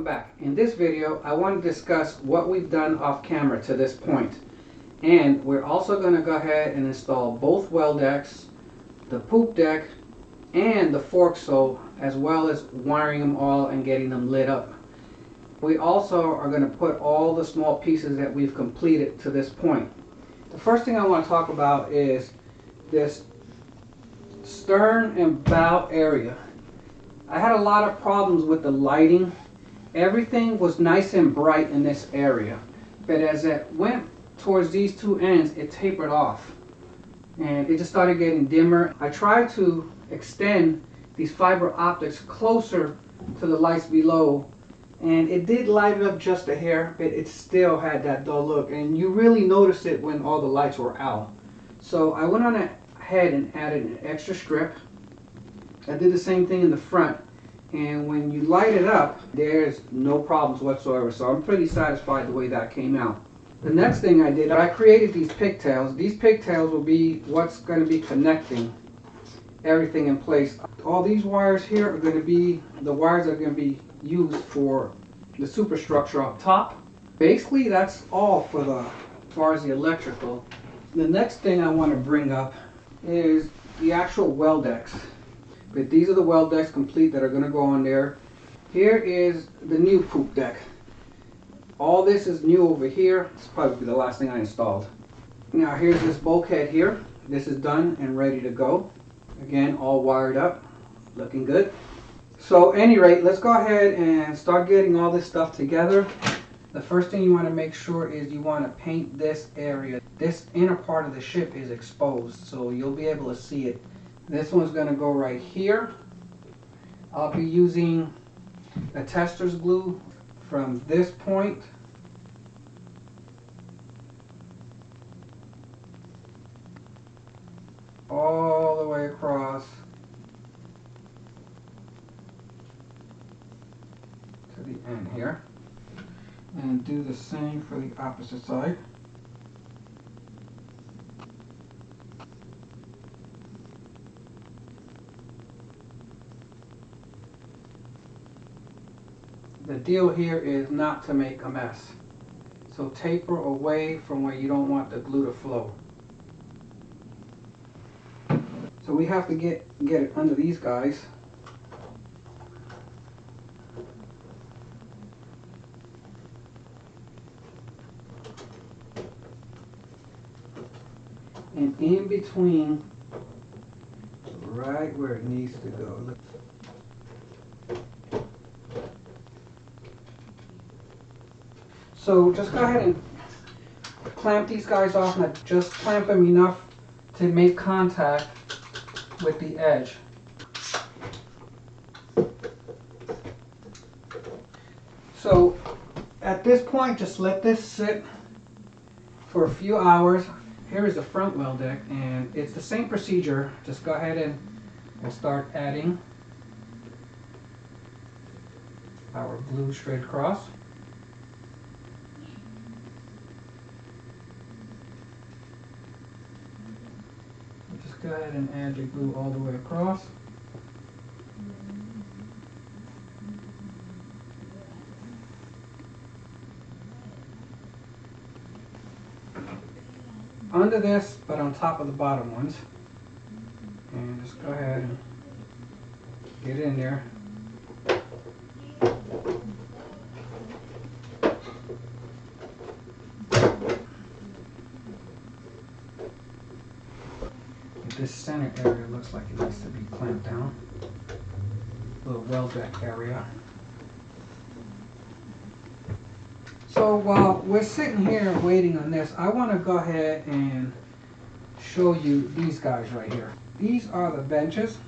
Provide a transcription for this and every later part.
welcome back. In this video I want to discuss what we've done off camera to this point. And we're also going to go ahead and install both well decks, the poop deck, and the forecastle, as well as wiring them all and getting them lit up. We also are going to put all the small pieces that we've completed to this point. The first thing I want to talk about is this stern and bow area. I had a lot of problems with the lighting. Everything was nice and bright in this area, but as it went towards these two ends, it tapered off and it just started getting dimmer. I tried to extend these fiber optics closer to the lights below, and it did light it up just a hair, but it still had that dull look, and you really noticed it when all the lights were out. So I went on ahead and added an extra strip. I did the same thing in the front, and when you light it up, there's no problems whatsoever. So I'm pretty satisfied the way that came out. The next thing I did, I created these pigtails. These pigtails will be what's going to be connecting everything in place. All these wires here are going to be the wires that are going to be used for the superstructure up top. Basically, that's all for as far as the electrical. The next thing I want to bring up is the actual well decks. But these are the well decks complete that are going to go on there. Here is the new poop deck. All this is new over here. It's probably the last thing I installed. Now here's this bulkhead here. This is done and ready to go. Again, all wired up, looking good. So at any rate, let's go ahead and start getting all this stuff together. The first thing you want to make sure is you want to paint this area. This inner part of the ship is exposed, so you'll be able to see it. This one's going to go right here. I'll be using a tester's glue from this point all the way across to the end here, and do the same for the opposite side. The deal here is not to make a mess. So taper away from where you don't want the glue to flow. So we have to get it under these guys. And in between, right where it needs to go. Look. So just go ahead and clamp these guys off, and just clamp them enough to make contact with the edge. So at this point, just let this sit for a few hours. Here is the front well deck, and it's the same procedure. Just go ahead and we'll start adding our glue straight across. Just go ahead and add your glue all the way across. Under this, but on top of the bottom ones. And just go ahead and get in there. This center area looks like it needs to be clamped down. Little well deck area. So while we're sitting here waiting on this, I want to go ahead and show you these guys right here. These are the benches.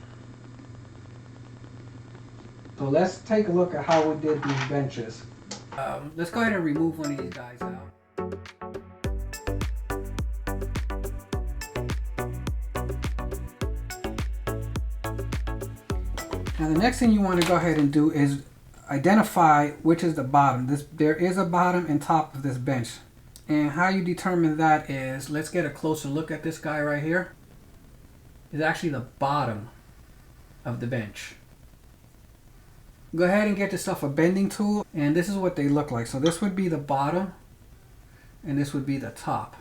So let's take a look at how we did these benches. Let's go ahead and remove one of these guys out. Now the next thing you want to go ahead and do is identify which is the bottom. There is a bottom and top of this bench. And how you determine that is, let's get a closer look at this guy right here. It's actually the bottom of the bench. Go ahead and get yourself a bending tool, and this is what they look like. So this would be the bottom and this would be the top.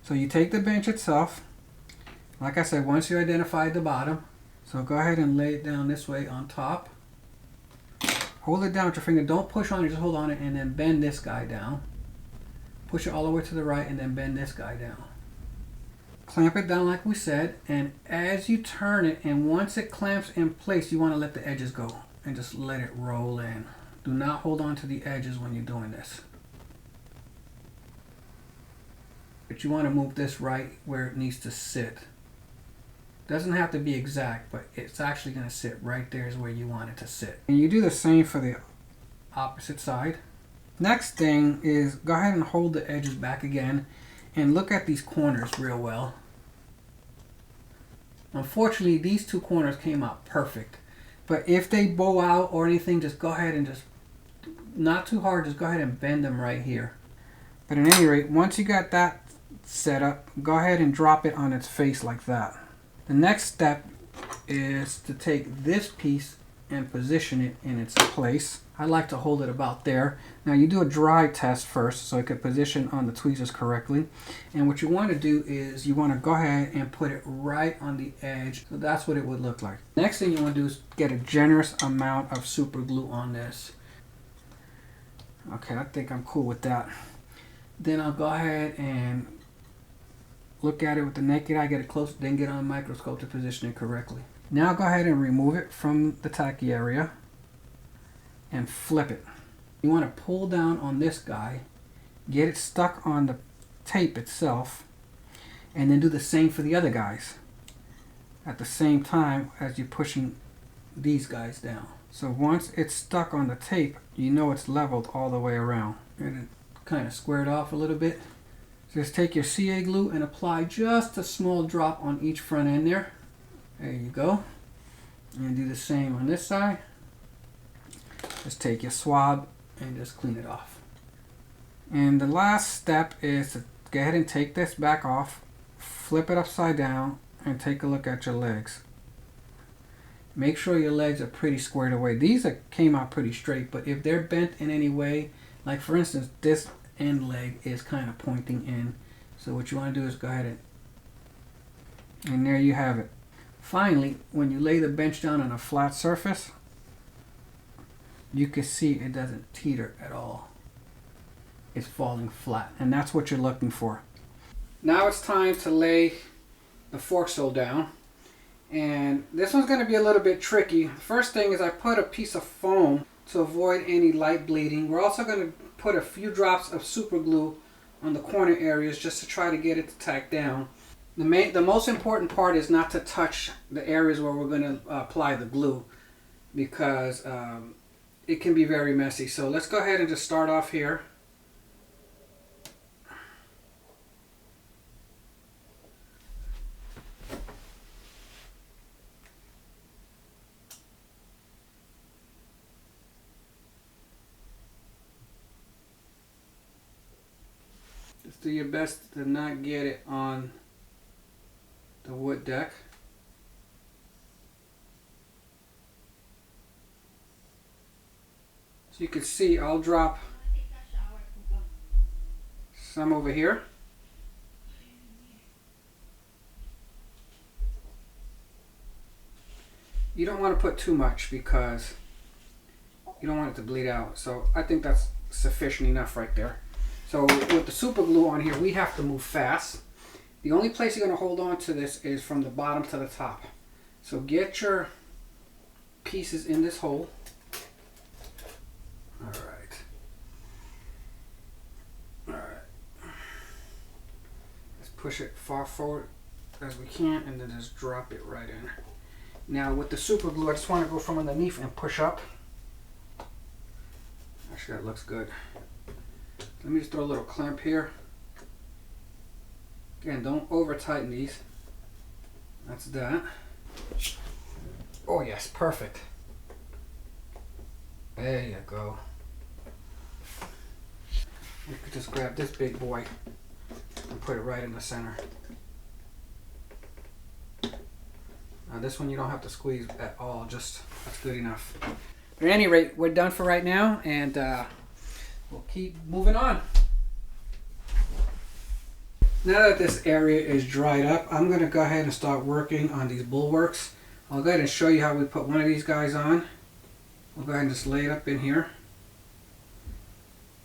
So you take the bench itself, like I said, once you identify the bottom, so go ahead and lay it down this way on top. Hold it down with your finger, don't push on it, just hold on it, and then bend this guy down. Push it all the way to the right and then bend this guy down. Clamp it down like we said, and as you turn it, and once it clamps in place, you want to let the edges go and just let it roll in. Do not hold on to the edges when you're doing this. But you want to move this right where it needs to sit. Doesn't have to be exact, but it's actually going to sit right there is where you want it to sit. And you do the same for the opposite side. Next thing is go ahead and hold the edges back again and look at these corners real well. Unfortunately, these two corners came out perfect, but if they bow out or anything, just go ahead and just, not too hard, just go ahead and bend them right here. But at any rate, once you got that set up, go ahead and drop it on its face like that. The next step is to take this piece and position it in its place. I like to hold it about there. Now you do a dry test first so it can position on the tweezers correctly. And what you want to do is you want to go ahead and put it right on the edge. So that's what it would look like. Next thing you want to do is get a generous amount of super glue on this. Okay, I think I'm cool with that. Then I'll go ahead and look at it with the naked eye, get it close, then get on the microscope to position it correctly. Now go ahead and remove it from the tacky area and flip it. You want to pull down on this guy, get it stuck on the tape itself, and then do the same for the other guys at the same time as you're pushing these guys down. So once it's stuck on the tape, you know it's leveled all the way around. And it kind of squared off a little bit. Just take your CA glue and apply just a small drop on each front end there. There you go. And do the same on this side. Just take your swab and just clean it off. And the last step is to go ahead and take this back off, flip it upside down, and take a look at your legs. Make sure your legs are pretty squared away. These came out pretty straight, but if they're bent in any way, like for instance, this end leg is kind of pointing in. So what you want to do is go ahead and there you have it. Finally, when you lay the bench down on a flat surface, you can see it doesn't teeter at all. It's falling flat, and that's what you're looking for. Now it's time to lay the fork sole down, and this one's going to be a little bit tricky. First thing is I put a piece of foam to avoid any light bleeding. We're also going to put a few drops of super glue on the corner areas just to try to get it to tack down. The most important part is not to touch the areas where we're going to apply the glue, because it can be very messy. So let's go ahead and just start off here. Just do your best to not get it on the wood deck. So you can see I'll drop some over here. You don't want to put too much because you don't want it to bleed out. So I think that's sufficient enough right there. So with the super glue on here, we have to move fast. The only place you're going to hold on to this is from the bottom to the top. So get your pieces in this hole. Alright. Let's push it far forward as we can and then just drop it right in. Now with the super glue, I just want to go from underneath and push up. Actually, that looks good. Let me just throw a little clamp here. Again, don't over tighten these. That's that. Oh yes, perfect. There you go. You could just grab this big boy and put it right in the center. This one you don't have to squeeze at all, just that's good enough. But at any rate, we're done for right now, and we'll keep moving on. Now that this area is dried up, I'm going to go ahead and start working on these bulwarks. I'll go ahead and show you how we put one of these guys on. We'll go ahead and just lay it up in here.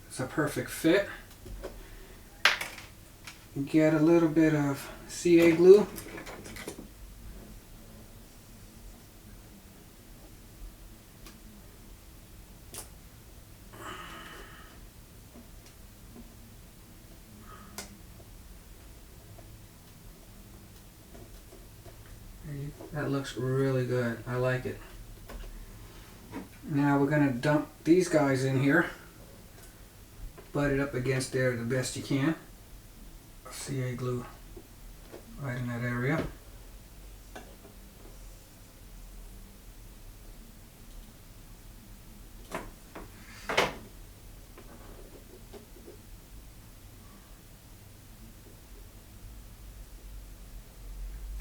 It's a perfect fit. Get a little bit of CA glue. That looks really good. I like it. Now we're going to dump these guys in here. Butt it up against there the best you can. CA glue right in that area.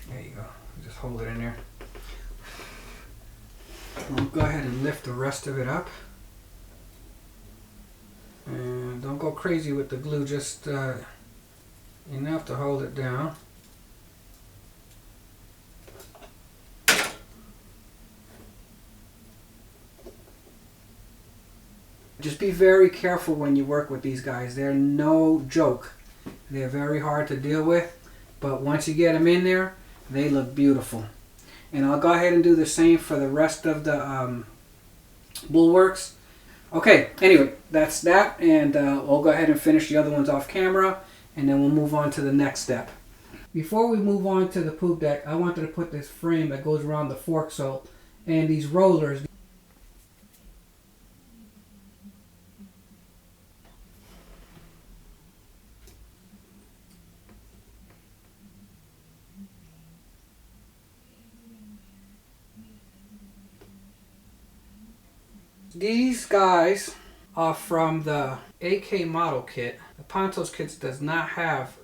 There you go. Just hold it in there. We'll go ahead and lift the rest of it up. And don't go crazy with the glue, just enough to hold it down. Just be very careful when you work with these guys. They're no joke. They're very hard to deal with, but once you get them in there, they look beautiful. And I'll go ahead and do the same for the rest of the bulwarks. Okay, anyway, that's that, and we'll go ahead and finish the other ones off camera, and then we'll move on to the next step. Before we move on to the poop deck, I wanted to put this frame that goes around the forecastle and these rollers. These guys are from the AK model kit. The Pontos kits does not have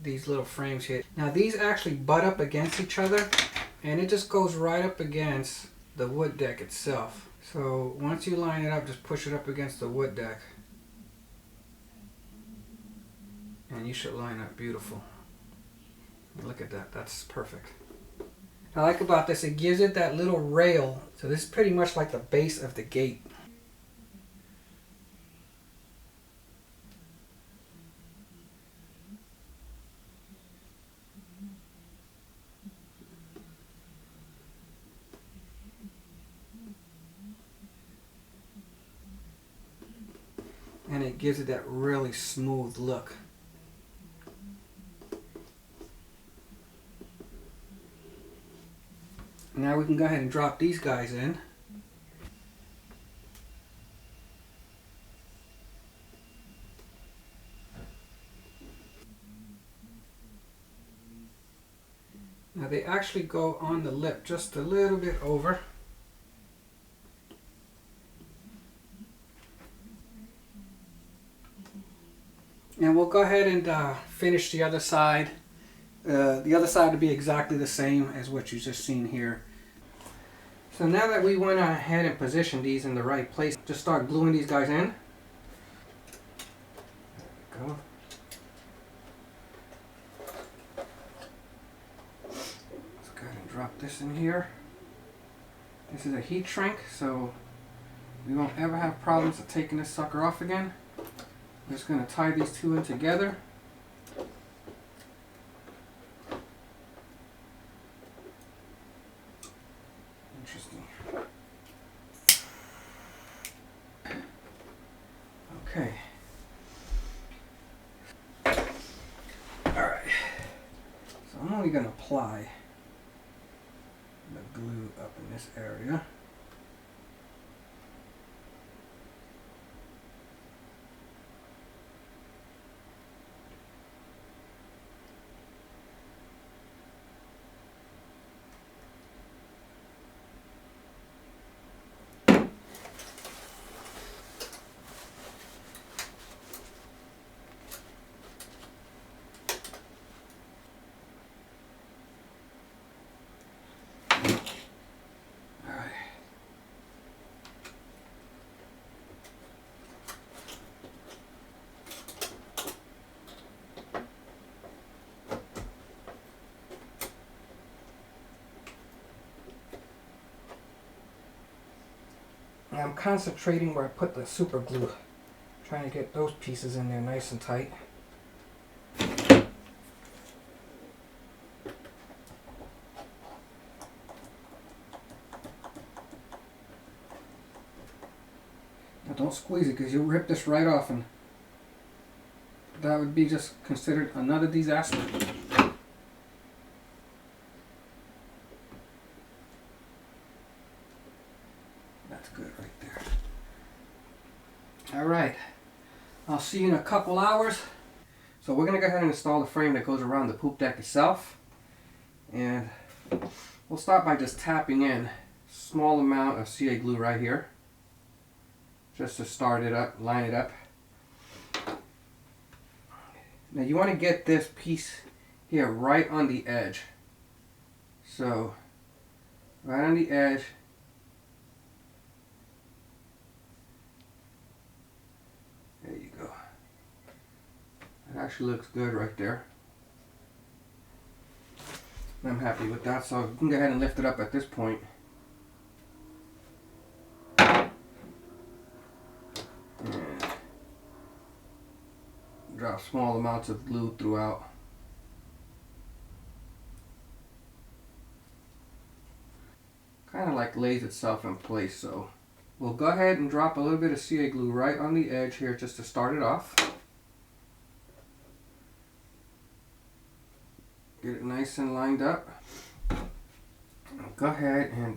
these little frames here. Now these actually butt up against each other, and it just goes right up against the wood deck itself. So once you line it up, just push it up against the wood deck, and you should line up beautiful. Look at that, that's perfect. What I like about this, it gives it that little rail. So this is pretty much like the base of the gate. And it gives it that really smooth look. Now we can go ahead and drop these guys in. Now they actually go on the lip just a little bit over. And we'll go ahead and finish the other side. The other side will be exactly the same as what you just seen here. So now that we went ahead and positioned these in the right place, just start gluing these guys in. There we go. Let's go ahead and drop this in here. This is a heat shrink, so we won't ever have problems of taking this sucker off again. I'm just going to tie these two in together. Interesting. Okay. Alright. So I'm only going to apply the glue up in this area. I'm concentrating where I put the super glue. Trying to get those pieces in there nice and tight. Now don't squeeze it because you'll rip this right off, and that would be just considered another disaster. That's good right there. All right, I'll see you in a couple hours. So we're gonna go ahead and install the frame that goes around the poop deck itself. And we'll start by just tapping in a small amount of CA glue right here. Just to start it up, line it up. Now you want to get this piece here right on the edge. So, right on the edge. There you go. It actually looks good right there. I'm happy with that, so you can go ahead and lift it up at this point. And drop small amounts of glue throughout. Kind of like lays itself in place, so we'll go ahead and drop a little bit of CA glue right on the edge here just to start it off. Get it nice and lined up. Go ahead and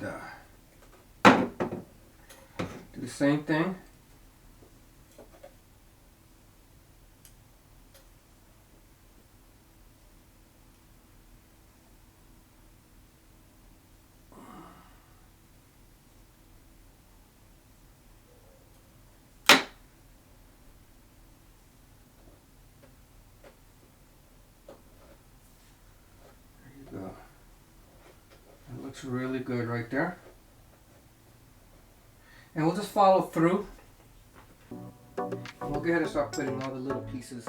do the same thing. Looks really good right there. And we'll just follow through. We'll go ahead and start putting all the little pieces.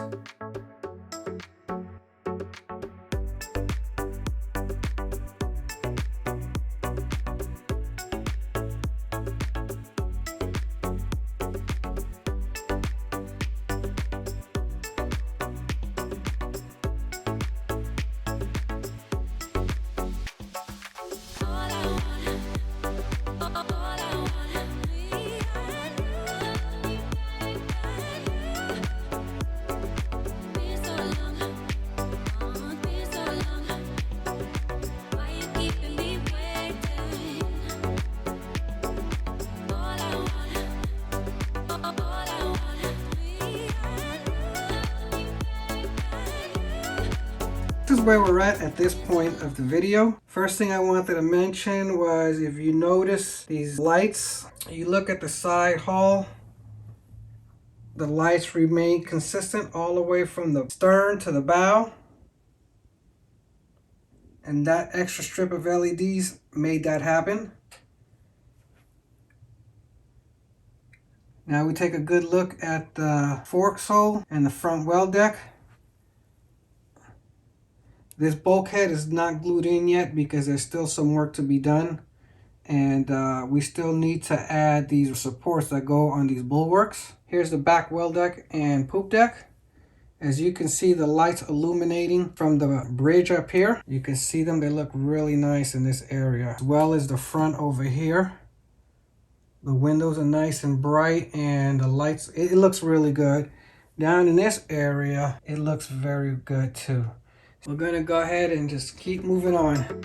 This is where we're at this point of the video. First thing I wanted to mention was, if you notice these lights, you look at the side hull, the lights remain consistent all the way from the stern to the bow. And that extra strip of LEDs made that happen. Now we take a good look at the forecastle and the front well deck. This bulkhead is not glued in yet because there's still some work to be done. And we still need to add these supports that go on these bulwarks. Here's the back well deck and poop deck. As you can see, the lights illuminating from the bridge up here. You can see them, they look really nice in this area. As well as the front over here. The windows are nice and bright, and the lights, it looks really good. Down in this area, it looks very good too. We're gonna go ahead and just keep moving on.